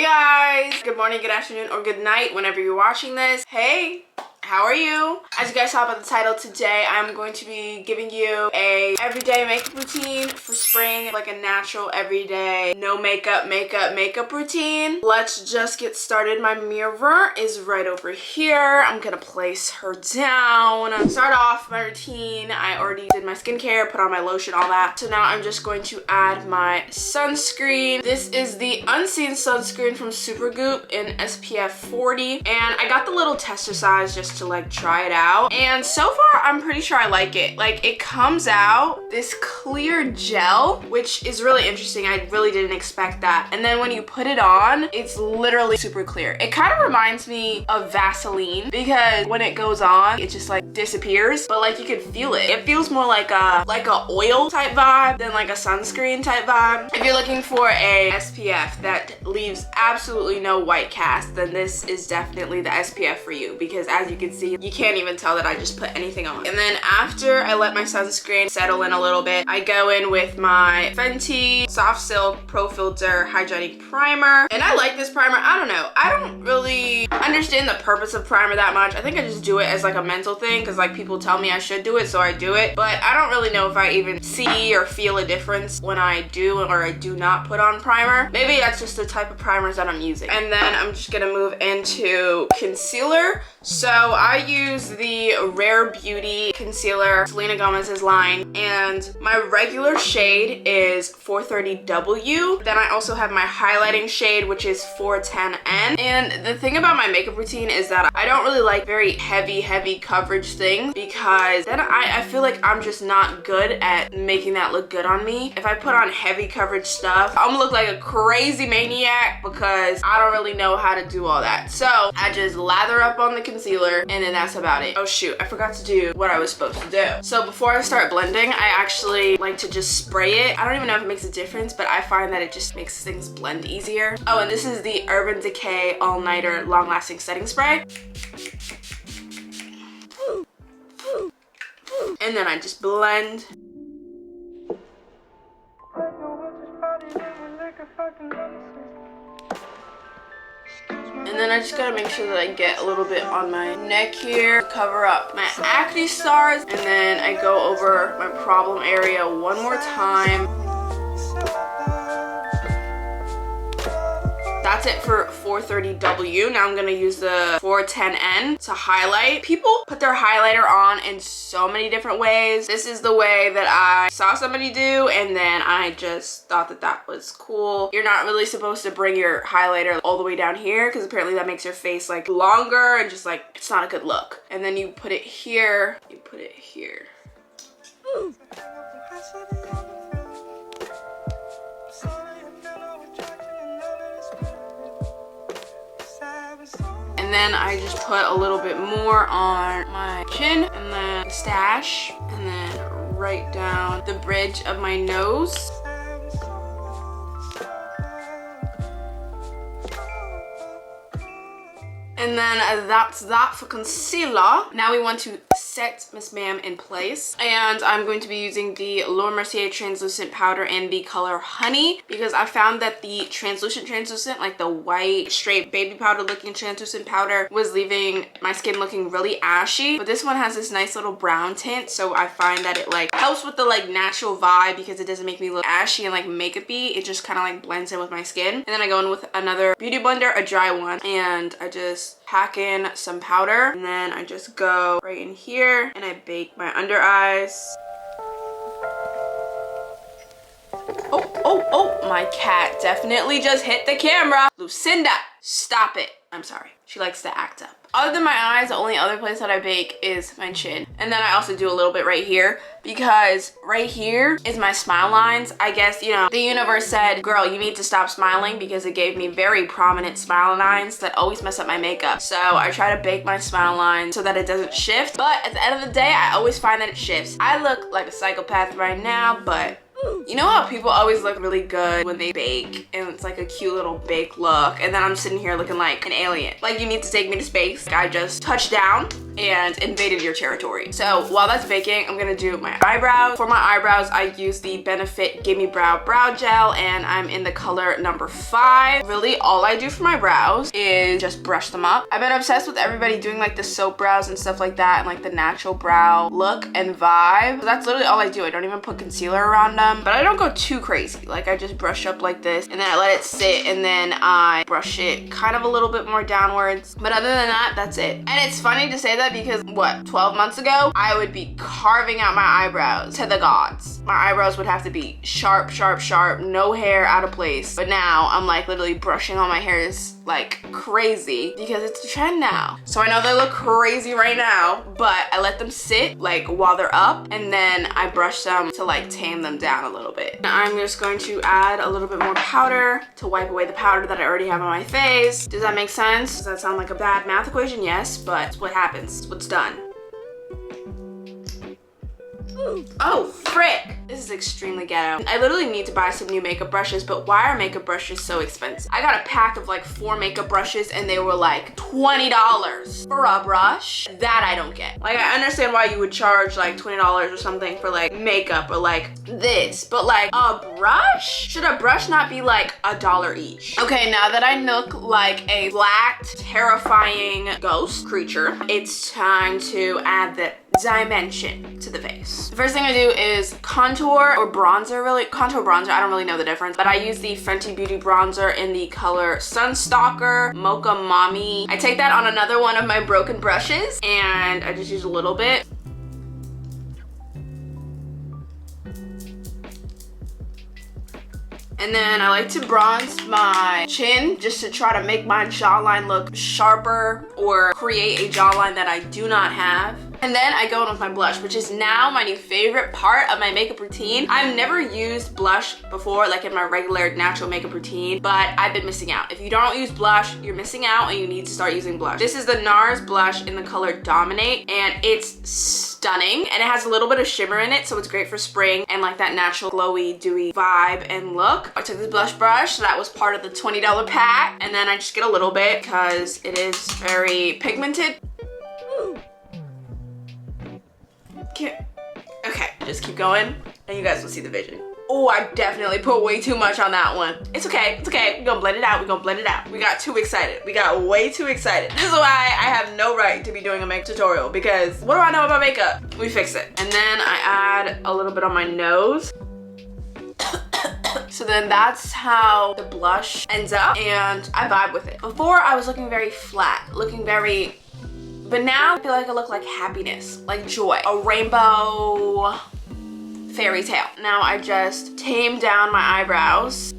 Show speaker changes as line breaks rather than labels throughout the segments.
guys, good morning, good afternoon, or good night whenever you're watching this. Hey, how are you? As you guys saw by the title, today I'm going to be giving you a everyday makeup routine for spring, like a natural everyday no makeup routine. Let's just get started. My mirror is right over here. I'm gonna place her down. Start off my routine. I already did my skincare, put on my lotion, all that. So now I'm just going to add my sunscreen. This is the Unseen sunscreen from Supergoop in SPF 40, and I got the little tester size just to like try it out, and so far I'm pretty sure I like it. Like, it comes out this clear gel, which is really interesting. I really didn't expect that. And then when you put it on, it's literally super clear. It kind of reminds me of Vaseline because when it goes on, it just like disappears, but like you can feel it. It feels more like a oil type vibe than like a sunscreen type vibe. If you're looking for a SPF that leaves absolutely no white cast, then this is definitely the SPF for you, because as you can see, you can't even tell that I just put anything on. And then after I let my sunscreen settle in a little bit, I go in with my Fenty Soft Silk Pro Filter Hydrating Primer. And I like this primer. I don't know. I don't really understand the purpose of primer that much. I think I just do it as like a mental thing because like people tell me I should do it, so I do it. But I don't really know if I even see or feel a difference when I do or I do not put on primer. Maybe that's just the type of primers that I'm using. And then I'm just gonna move into concealer. So I use the Rare Beauty concealer, Selena Gomez's line, and my regular shade is 430W. Then I also have my highlighting shade, which is 410N. And the thing about my makeup routine is that I don't really like very heavy coverage things, because then I feel like I'm just not good at making that look good on me. If I put on heavy coverage stuff, I'm gonna look like a crazy maniac because I don't really know how to do all that. So I just lather up on the concealer, and then that's about it. Oh shoot, I forgot to do what I was supposed to do. So before I start blending, I actually like to just spray it. I don't even know if it makes a difference, but I find that it just makes things blend easier. Oh, and this is the Urban Decay All Nighter Long Lasting Setting Spray. And then I just blend. And then I just gotta make sure that I get a little bit on my neck here to cover up my acne scars. And then I go over my problem area one more time. That's it for 430W. Now I'm gonna use the 410N to highlight. People put their highlighter on in so many different ways. This is the way that I saw somebody do, and then I just thought that that was cool. You're not really supposed to bring your highlighter all the way down here because apparently that makes your face like longer and just like, it's not a good look. And then you put it here, you put it here. Ooh. And then I just put a little bit more on my chin, and then stash, and then right down the bridge of my nose. And then that's that for concealer. Now we want to set Miss Ma'am in place. And I'm going to be using the Laura Mercier translucent powder in the color Honey, because I found that the translucent, like the white, straight baby powder looking translucent powder was leaving my skin looking really ashy. But this one has this nice little brown tint, so I find that it like helps with the like natural vibe because it doesn't make me look ashy and like makeup-y. It just kind of like blends in with my skin. And then I go in with another beauty blender, a dry one, and I just pack in some powder, and then I just go right in here and I bake my under eyes. Oh, my cat definitely just hit the camera. Lucinda, stop it. I'm sorry. She likes to act up. Other than my eyes, the only other place that I bake is my chin. And then I also do a little bit right here, because right here is my smile lines. I guess, you know, the universe said, girl, you need to stop smiling, because it gave me very prominent smile lines that always mess up my makeup. So I try to bake my smile line so that it doesn't shift. But at the end of the day, I always find that it shifts. I look like a psychopath right now, but you know how people always look really good when they bake and it's like a cute little bake look, and then I'm sitting here looking like an alien. Like, you need to take me to space. I just touched down and invaded your territory. So while that's baking, I'm gonna do my eyebrows. For my eyebrows, I use the Benefit Gimme Brow Brow Gel, and I'm in the color number 5. Really, all I do for my brows is just brush them up. I've been obsessed with everybody doing like the soap brows and stuff like that, and like the natural brow look and vibe. So that's literally all I do. I don't even put concealer around them, but I don't go too crazy. Like I just brush up like this, and then I let it sit, and then I brush it kind of a little bit more downwards. But other than that, that's it. And it's funny to say that because what, 12 months ago, I would be carving out my eyebrows to the gods. My eyebrows would have to be sharp, sharp, sharp, no hair out of place. But now I'm like literally brushing all my hairs like crazy because it's the trend now. So I know they look crazy right now, but I let them sit like while they're up, and then I brush them to like tame them down a little bit. Now I'm just going to add a little bit more powder to wipe away the powder that I already have on my face. Does that make sense? Does that sound like a bad math equation? Yes, but it's what happens. It's what's done. Oh, frick! This is extremely ghetto. I literally need to buy some new makeup brushes, but why are makeup brushes so expensive? I got a pack of like 4 makeup brushes and they were like $20 for a brush. That I don't get. Like I understand why you would charge like $20 or something for like makeup or like this, but like a brush? Should a brush not be like $1 each? Okay, now that I look like a black, terrifying ghost creature, it's time to add the dimension to the face. The first thing I do is contour or bronzer, really. Contour bronzer, I don't really know the difference, but I use the Fenty Beauty bronzer in the color Sunstalker Mocha Mommy. I take that on another one of my broken brushes and I just use a little bit. And then I like to bronze my chin just to try to make my jawline look sharper or create a jawline that I do not have. And then I go in with my blush, which is now my new favorite part of my makeup routine. I've never used blush before, like in my regular natural makeup routine, but I've been missing out. If you don't use blush, you're missing out and you need to start using blush. This is the NARS blush in the color Dominate, and it's stunning. And it has a little bit of shimmer in it, so it's great for spring and like that natural glowy, dewy vibe and look. I took this blush brush, so that was part of the $20 pack, and then I just get a little bit because it is very pigmented. Okay, just keep going and you guys will see the vision. Oh, I definitely put way too much on that one. It's okay, it's okay. We're gonna blend it out, we're gonna blend it out. We got too excited. We got way too excited. This is why I have no right to be doing a makeup tutorial, because what do I know about makeup? We fix it. And then I add a little bit on my nose. So then that's how the blush ends up, and I vibe with it. Before I was looking very flat, looking very, but now I feel like I look like happiness, like joy, a rainbow fairy tale. Now I just tame down my eyebrows.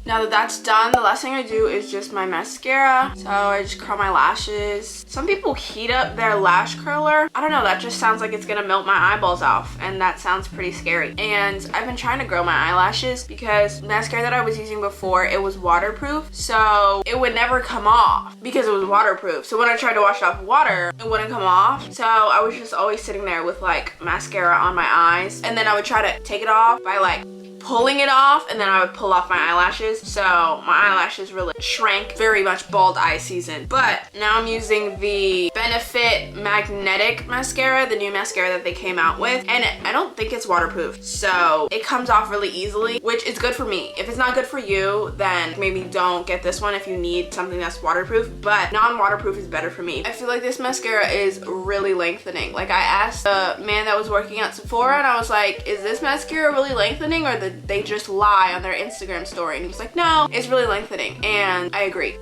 Now that that's done, the last thing I do is just my mascara. So I just curl my lashes. Some people heat up their lash curler. I don't know, that just sounds like it's gonna melt my eyeballs off, and that sounds pretty scary. And I've been trying to grow my eyelashes because the mascara that I was using before, it was waterproof, so it would never come off because it was waterproof. So when I tried to wash it off with water, it wouldn't come off. So I was just always sitting there with like mascara on my eyes, and then I would try to take it off by like pulling it off, and then I would pull off my eyelashes. So my eyelashes really shrank, very much bald eye season. But now I'm using the Benefit Magnetic Mascara, the new mascara that they came out with, and I don't think it's waterproof, so it comes off really easily, which is good for me. If it's not good for you, then maybe don't get this one if you need something that's waterproof, but non-waterproof is better for me. I feel like this mascara is really lengthening. Like I asked the man that was working at Sephora, and I was like, is this mascara really lengthening, or they just lie on their Instagram story? And he was like, no, it's really lengthening, and I agree.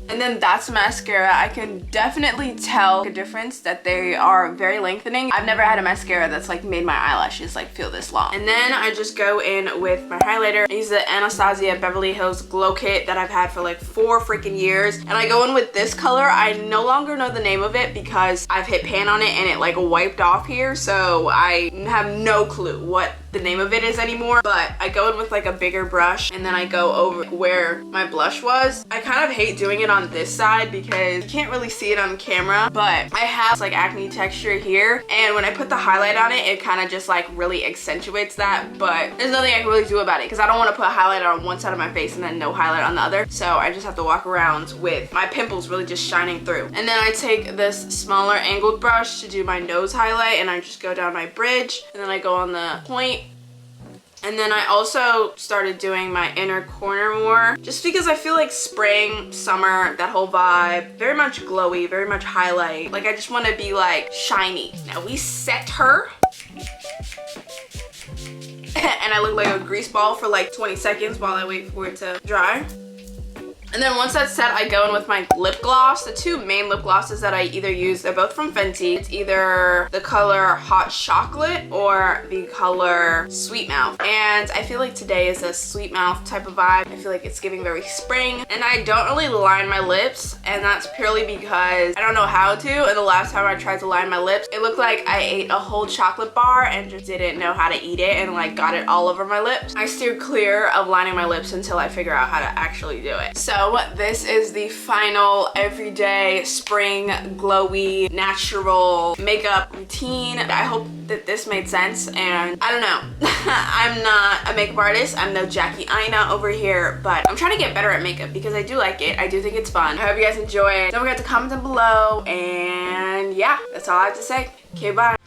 And then that's mascara. I can definitely tell the difference that they are very lengthening. I've never had a mascara that's like made my eyelashes like feel this long. And then I just go in with my highlighter. I use the Anastasia Beverly Hills Glow Kit that I've had for like 4 freaking years. And I go in with this color. I no longer know the name of it because I've hit pan on it and it like wiped off here. So I have no clue what the name of it is anymore, but I go in with like a bigger brush and then I go over where my blush was. I kind of hate doing it on this side because you can't really see it on camera, but I have like acne texture here, and when I put the highlight on it, it kind of just like really accentuates that, but there's nothing I can really do about it because I don't want to put highlight on one side of my face and then no highlight on the other, so I just have to walk around with my pimples really just shining through. And then I take this smaller angled brush to do my nose highlight, and I just go down my bridge, and then I go on the point. And then I also started doing my inner corner more, just because I feel like spring, summer, that whole vibe, very much glowy, very much highlight. Like I just want to be like shiny. Now we set her. And I look like a grease ball for like 20 seconds while I wait for it to dry. And then once that's set, I go in with my lip gloss. The two main lip glosses that I either use, they're both from Fenty. It's either the color Hot Chocolate or the color Sweet Mouth. And I feel like today is a Sweet Mouth type of vibe. I feel like it's giving very spring. And I don't really line my lips, and that's purely because I don't know how to. And the last time I tried to line my lips, it looked like I ate a whole chocolate bar and just didn't know how to eat it and like got it all over my lips. I steer clear of lining my lips until I figure out how to actually do it. So this is the final everyday spring glowy natural makeup routine. I hope that this made sense, and I don't know. I'm not a makeup artist. I'm no Jackie Aina over here, but I'm trying to get better at makeup because I do like it. I do think it's fun. I hope you guys enjoy it. Don't forget to comment down below, and yeah, that's all I have to say. Okay, bye.